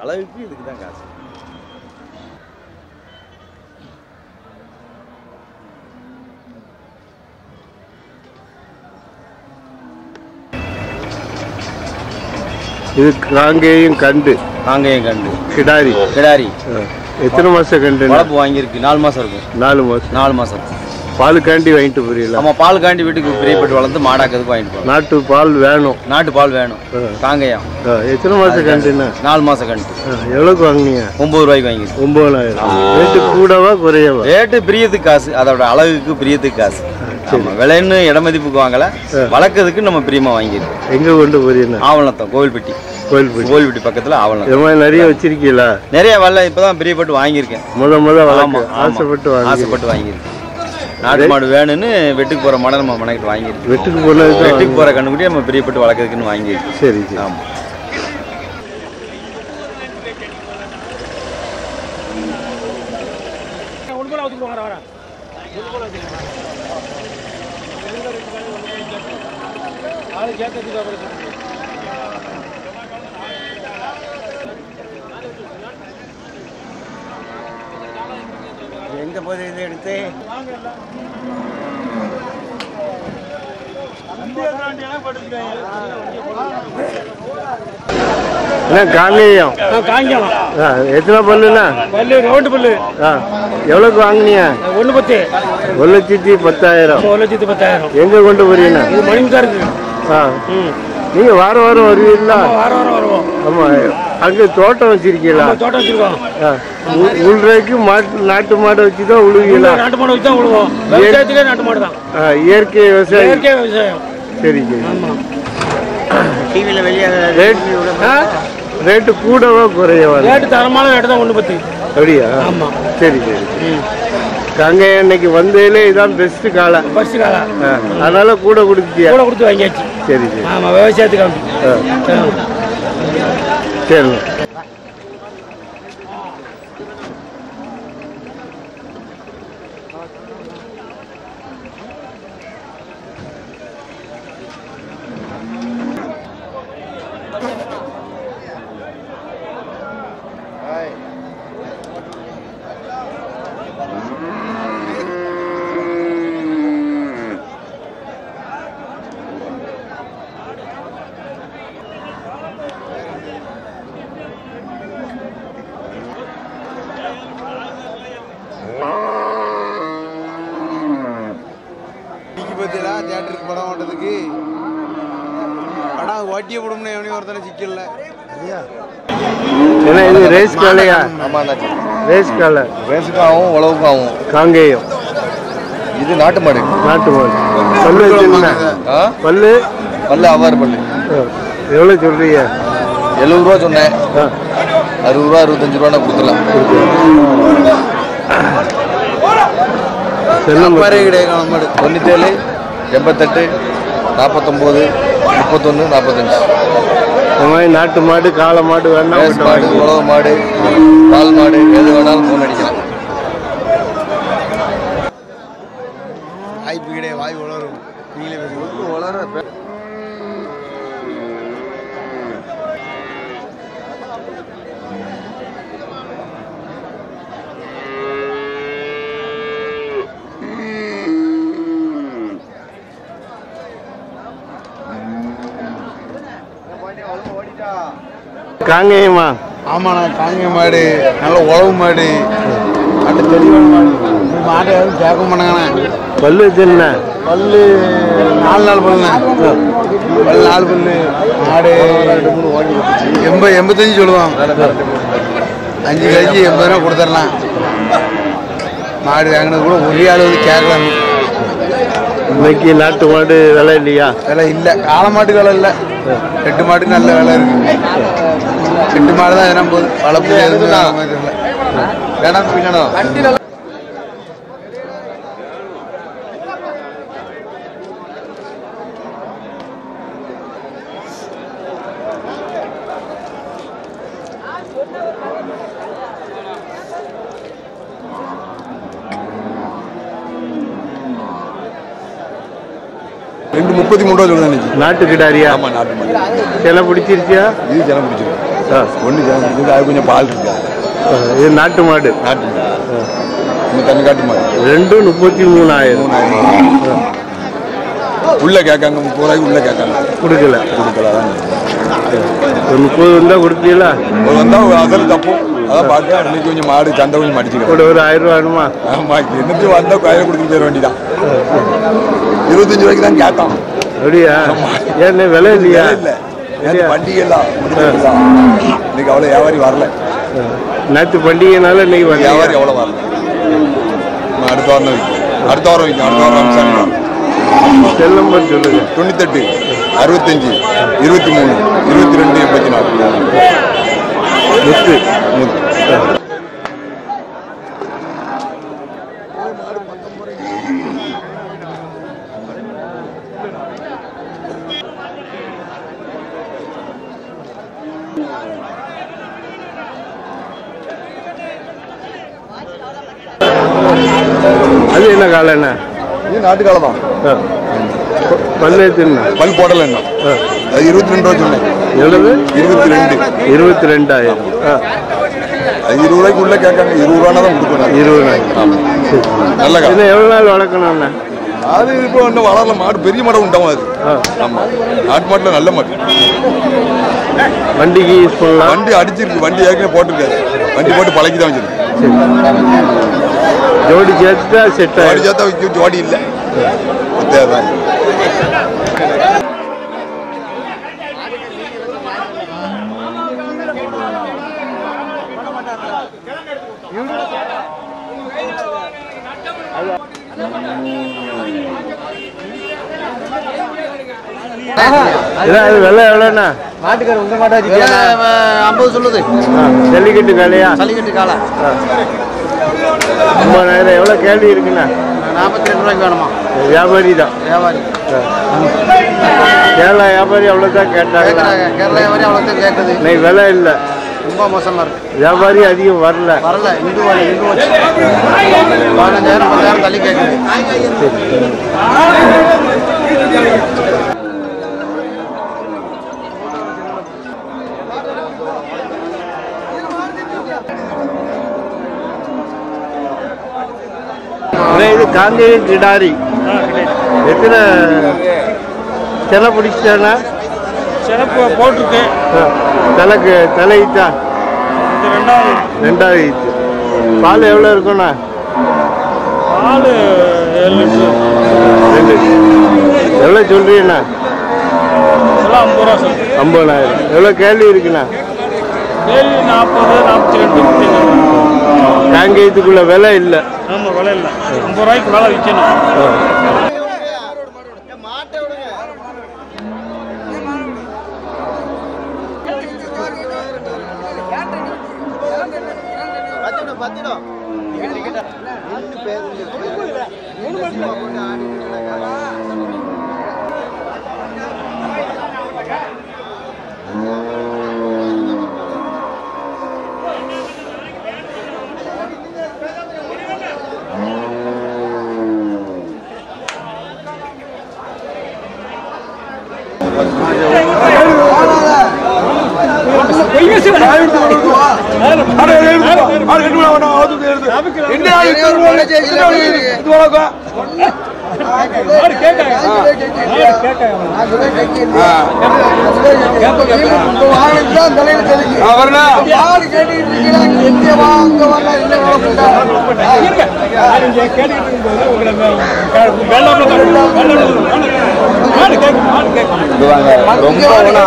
அளவுக்கு இதுக்கு தான் காசு. இது காங்கேயம் கண்டு கிடாரி. எத்தனை மாசம் கண்டு? வளர்ப்பு வாங்கியிருக்கு 4 மாசம் இருக்கும். 4 மாசம் பால் காண்டி வாங்கிட்டு போறீங்களா? ஆமா, பால் காண்டி வீட்டுக்கு பிரியப்பட்டு வளர்ந்து மாடாக்கிறதுக்கு வாங்கிட்டு போறோம். நாட்டு பால் வேணும். காங்கேயம். எத்தனை மாசம் கண்டுன்னா? 4 மாசம் கண்டு. எவ்வளவுக்கு வாங்கினீங்க? 9 ரூபாய்க்கு வாங்கி. 9000. ரேட்டு கூடவா குறையவா? ரேட்டு பிரியத்துக்கு காசு, அதோட அளவுக்கு பிரியத்துக்கு காசு. விலைன்னு இடமதிப்புக்கு வாங்கல, வளர்க்கறதுக்கு நம்ம பிரியமா வாங்கிருக்கோம். எங்க கொண்டு போறீங்க? ஆவணத்தம், கோவில்பட்டி பக்கத்துல ஆவணம். இது மாதிரி நிறைய வச்சிருக்கீங்களா? நிறைய வரல, இப்பதான் பிரியப்பட்டு வாங்கியிருக்கேன். ஆசைப்பட்டு வாங்கியிருக்கேன். நாட்டு மாடு வேணும்னு வெட்டுக்கு போற மாடை நம்ம மனைக்கிட்டு வாங்கியிருக்கோம். வெட்டுக்கு போற கண்ணுக்குட்டி நம்ம பிரியப்பட்டு வளர்க்கறதுக்குன்னு வாங்கியிருக்கோம். சரி. ஆமா. எங்க போது இது எடுத்து காங்கேயம். எத்தனை பல்லுண்ணா? ரவுண்டு பல்லு. எவ்வளவுக்கு வாங்கினீங்க? 1,10,000. 1,10,000. எங்க கொண்டு போறீங்க? நீங்க வாரம் வருவீங்களா? வாரம் வருவோம். ஆமா. அங்க தோட்டம் வச்சிருக்கீங்களா? தோட்டம் வச்சிருக்கோம். உள்றைக்கு நாட்டு மாடு வச்சுதான் உழுவீங்களா? நாட்டு மாடு வச்சுதான் உழுவோம். விவசாயத்துக்கே நாட்டு மாடு தான். இயற்கை விவசாயம். சரி. டிவில வெளியே ரேட்டு கூடவா குறையவா? ரேட்டு தரமான ரேட்டு தான் 1,10. அப்படியா? ஆமா. சரி. காங்கேயம் இன்னைக்கு வந்ததுல இதான் பெஸ்ட் காலை. அதனால கூட கொடுத்து வாங்கியாச்சு. சரி. ஆமா, விவசாயத்துக்கு. சரி. தியேட்டருக்கு படம் ஓட்டதுக்கு படம் ஓட்டிய போடும்னு எவனையும் ஒருத்தனை சிக்கல. ஏன்னா இது ரேஸ் காலையா? ஆமா, ரேஸுக்கும் ஆகும், உழவுக்கும் ஆகும். காங்கேயம் இது நாட்டு மாடு. பல்லு அவ்வாறு பல்லு. எவ்வளவு சொல்றீங்க? 70 ரூபா சொன்னேன். 60 ரூபா 65 ரூபா கொடுத்துடலாம். கிடையாது. 97 88 49 31 45. இந்த மாதிரி நாட்டு மாடு, காளை மாடு வேணா, உழவு மாடு, பால் மாடு, எது வேணாலும் ஃபோன் அடிக்கலாம். வாய்ப்பு கிடையாது. வாய் உளரும். நீங்களே பேசுவோம். உளர காங்கேயமா? ஆமாண்ணா, காங்கேய மாடு. நல்ல உழவு மாடு, நல்ல தெளிவான மாடு. மாடு யாரும் கேட்க மாட்டாங்கண்ணா. பல்லு என்ன? பல்லு 4 பல்லுண்ணா. 4 பல்லு மாடு. 85 சொல்லுவோம். 5 கழிச்சு 80 ரூபா கொடுத்துடலாம். மாடு வாங்கினது கூட ஒரே ஆள் வந்து கேட்கலாம். இன்னைக்கு நாட்டு மாடு விலை இல்லையா? விலை இல்லை. காளை மாட்டுக்கு விலை இல்லை. 8 மாட்டுக்கு நல்ல விலை இருக்கு. 8 மாடு தான் எதனா போகுது. வளர்ப்பு வேணாம் பின்னணும். 33 ரூபா சொல்லுதான். நாட்டு கிடாரியா? ஆமாம், நாட்டு மாடு. சில பிடிச்சிருச்சியா? இது ஜனம் பிடிச்சிருக்கு. ஒன்று ஜனம் பிடிச்சிருக்கு. அது கொஞ்சம் பால் இருக்கு. இது நாட்டு மாடு. நாட்டு மாடு. இந்த தமிழ்நாட்டு மாடு. 33,000. உள்ள கேட்காங்க, 30 ரூபாய்க்கு உள்ள கேட்காங்க. கொடுக்கல. ஒரு 30 வந்தால் கொடுப்பீங்களா? ஒரு வந்தால் அதில் தப்பும். அதான் பார்த்து அன்னைக்கு கொஞ்சம் மாடு சந்தை கொஞ்சம் மடிச்சுக்கிறேன். ஒரு 1000 ரூபா வேணுமா? ஆமாம், என்னத்தையும் வந்தால் கையில் கொடுத்துட்டு போயிட வேண்டிதான். 25 ரூபாய்க்கு தான் கேட்டோம். அப்படியா? ஏன் விலை இல்லையா? இல்லை, பண்டிகை எல்லாம் இன்னைக்கு அவ்வளோ வியாபாரி வரல. நேற்று பண்டிகைனால இன்னைக்கு வியாபாரி எவ்வளோ வரல. அடுத்த வாரம் வைக்கும். அடுத்த வாரம் வைக்கும். செல் நம்பர் சொல்லுங்க. 98 65 23 22 84. அது என்ன காலம்? என்ன இது நாட்டு காலம் தான். பல்லு எத்தனை? பல் போடல என்ன? அது 22 ரூபா சொன்னேன். எவ்வளவு? 22. 22,000. அது 20 ரூபாய்க்கு உள்ள கேட்காங்க. 20 ரூபா தான் கொடுக்கணும். 20 ரூபாய்க்கு. நல்ல காலம். இன்னும் எவ்வளோ நாள் வளர்க்கணும்ண்ணா? அது இப்போ இன்னும் வளரல. மாடு பெரிய மாடு உண்டாகும். அது ஆமாம், நாட்டு மாட்டில் நல்ல மாடு. வண்டிக்கு யூஸ் பண்ணலாம். வண்டி அடிச்சிருக்கு. வண்டி ஏற்கனவே போட்டுருக்காரு. வண்டி போட்டு பழக்கி தான் வச்சிருக்கு. ஜோடி சேர்த்தா செட் ஜோடி சேர்த்தா வைக்க ஜோடி இல்லை. தேவைதான். விலை எவ்வளோண்ணா? மாட்டுக்கார உங்க மாட்டா 50 சொல்லுது. ஜல்லிக்கட்டு காலையா? ஜல்லிக்கட்டு காலை 50,000. எவ்வளோ கேள்வி இருக்குண்ணா? 42 ரூபாய்க்கு வேணுமா? வியாபாரி தான். வியாபாரி கேரளா வியாபாரி அவ்வளோதான் கேட்டாங்க. கேரளா வியாபாரி அவ்வளோதான் கேட்குது. இன்னைக்கு விலை இல்லை. ரொம்ப மோசமாக இருக்கு. வியாபாரி அதிகம் வரல. இந்து 15,000 10,000 தள்ளி கேட்குது. இது காங்கேய கிடாரி. எத்தனை சிலை பிடிச்சிட்டானா? சிறப்பு போட்டிருக்கு. தலையிட்டா 2வது ஈத்து. பால் எவ்வளோ இருக்குண்ணா? பால் 7 லிட்டர். எவ்வளோ சொல்றீங்கண்ணா? 50 ரூபா சொல்லு. 50,000. எவ்வளோ கேள்வி இருக்குண்ணா? கேள்வி 40 42. காங்கேயத்துக்குள்ள விலை இல்லை. ஆமாம், விலை இல்லை. 50 ரூபாய்க்கு மேலே விற்கணும்.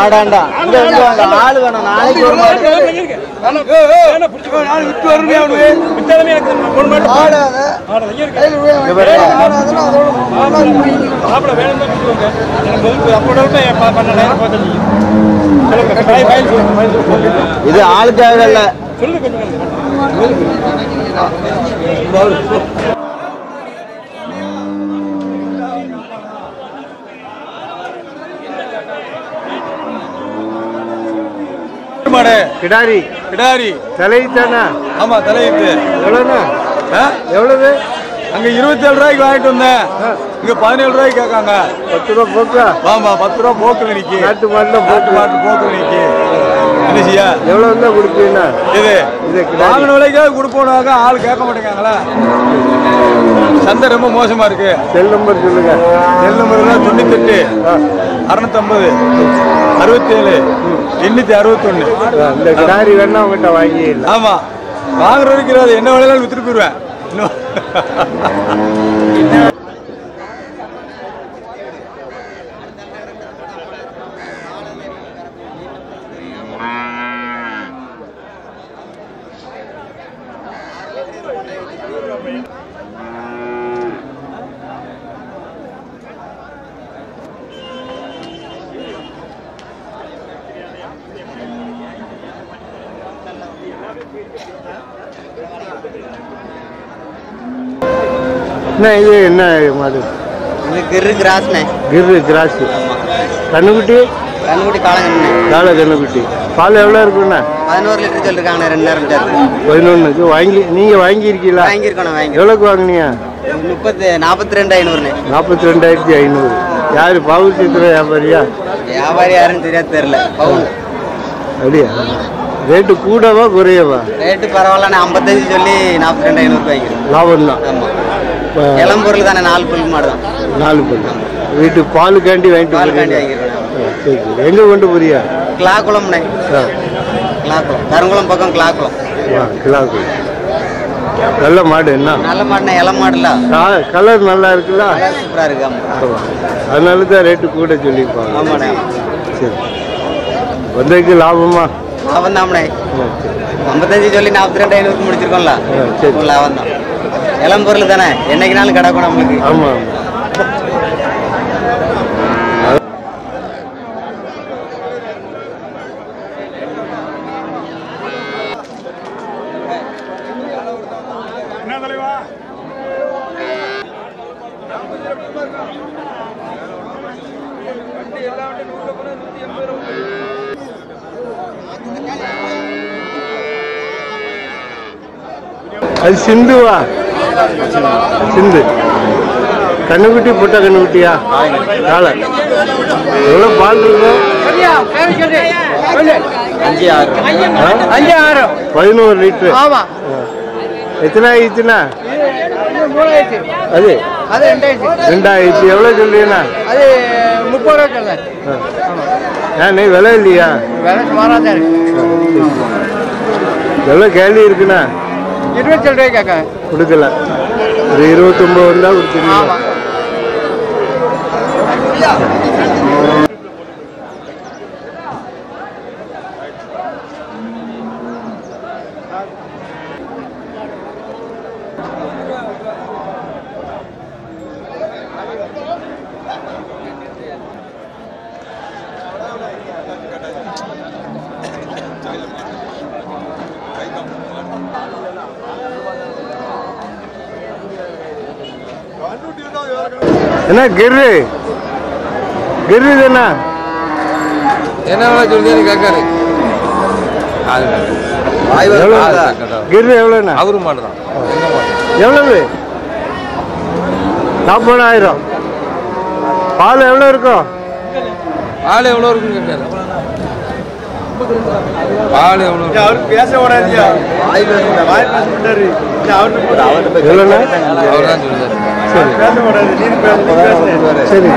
ஆடாண்டா ஆளு வேணும். நாளைக்கு ஒரு இது ஆளு தேவையில்ல. கிடாரி கிடாரி தலையிட்டானா? ஆமா, தலையிட்டு. எவ்வளோண்ணா? எவ்வளவு? அங்க 27 ரூபாய்க்கு வாங்கிட்டு வந்தேன். இங்க 17 ரூபாய்க்கு கேட்காங்க. 10 ரூபா போக்கா? ஆமா 10 ரூபா போக்குல நிக்கி. நாட்டு மாட்டு போக்குல நிக்கி. என்ன செய்ய? எவ்வளவு வந்தா கொடுப்பீங்க? இது வாங்கின விலைக்கே கொடுப்போனாங்க, ஆள் கேட்க மாட்டேங்காங்களா? சந்தை ரொம்ப மோசமா இருக்கு. செல் நம்பர் சொல்லுங்க. Cell number 98 650 67 861. இந்த கிடாரி வேணா உங்ககிட்ட வாங்கி. ஆமா வாங்குற வரைக்கும் என்ன விலையில வித்துட்டு போயிருவேன். இது என்ன மாடு? இது கிரு கிராஸ்ண்ணே. கிரு கிராஸ். கண்ணுக்குட்டி? கண்ணுக்குட்டி காலங்கண்ணே. காலை கண்ணுக்குட்டி. பால் எவ்வளோ இருக்குண்ணா? 11 லிட்டர் சொல்லிருக்காங்க. 2 நேரம் சேர்த்து 11. வாங்கி நீங்கள் வாங்கியிருக்கீங்களா? வாங்கியிருக்கோம். வாங்கி எவ்வளோக்கு வாங்கினீங்க? 42,500. 42,500. யாரு பாவூர் சித்திர வியாபாரியா? வியாபாரி யாருன்னு தெரியாது, தெரியல. அப்படியா? ரேட்டு கூடவா குறையவா? ரேட்டு பரவாயில்லண்ணே. 55 சொல்லி 42,500 வாங்கிக்கிறோம். லாபம் தான். ஆமாம். இளம் பொருள் தானே. 4 புல் மாடு தான். 4 புல். வீட்டுக்கு பாலுக்காண்டி வாங்கிட்டு வாங்கிக்கிறோம். சரி. எங்கே கொண்டு போறியா? கிளாக்குளம்ண்ணே. கிளாக்குளம், கருங்குளம் பக்கம் கிளாக்குளம். கிளாக்குளம். நல்ல மாடு. என்ன நல்ல மாடுண்ணே. இளம் மாடுல கலர் நல்லா இருக்குல்ல? சூப்பராக இருக்கு. ஆமாம். அதனால தான் ரேட்டு கூட சொல்லியிருப்பாங்க. ஆமாண்ணே. சரி. வந்ததுக்கு லாபமா? லாபம் தான்ண்ணே. 55 சொல்லி 42,500 முடிச்சிருக்கோம்ல. சரி. லாபம் தான். இளம் பொருள் தானே, என்னைக்குனாலும் கிடக்கும் நம்மளுக்கு. ஆமா. என்ன தலைவா? அது சிந்துவா? சிந்து. கண்ணுக்குட்டி புட்ட கண்ணுக்குட்டியா? காலை. எவ்வளோ பால் இருக்கும்? 11 லிட்டரு. எத்தனை ஆயிடுச்சுண்ணா? அது 2,000. எவ்வளோ சொல்றீங்கண்ணா? 30 ரூபா சொல்றேன். ஏன் விலை இல்லையா? விலை சுமாராக தான் இருக்கு. எவ்வளோ கேள்வி இருக்குண்ணா? 27 ரூபாய் கேட்க கொடுக்கல. ஒரு 29 வந்தா கொடுத்துருங்க. என்ன கிரு கிரு தானே? என்ன சொல்றது கேட்காரு. கிரு எவ்வளோண்ணா? அவரு மாடுதான். எவ்வளவு? 40,000. பால் எவ்வளோ இருக்கும்? பால் எவ்வளோ இருக்குன்னு கேட்காரு. பால் எவ்வளோ? அவருக்கு பேச விடாதியா? எவ்வளோண்ணா? அவர் தான் சொல்லுவார். சரி. சரி.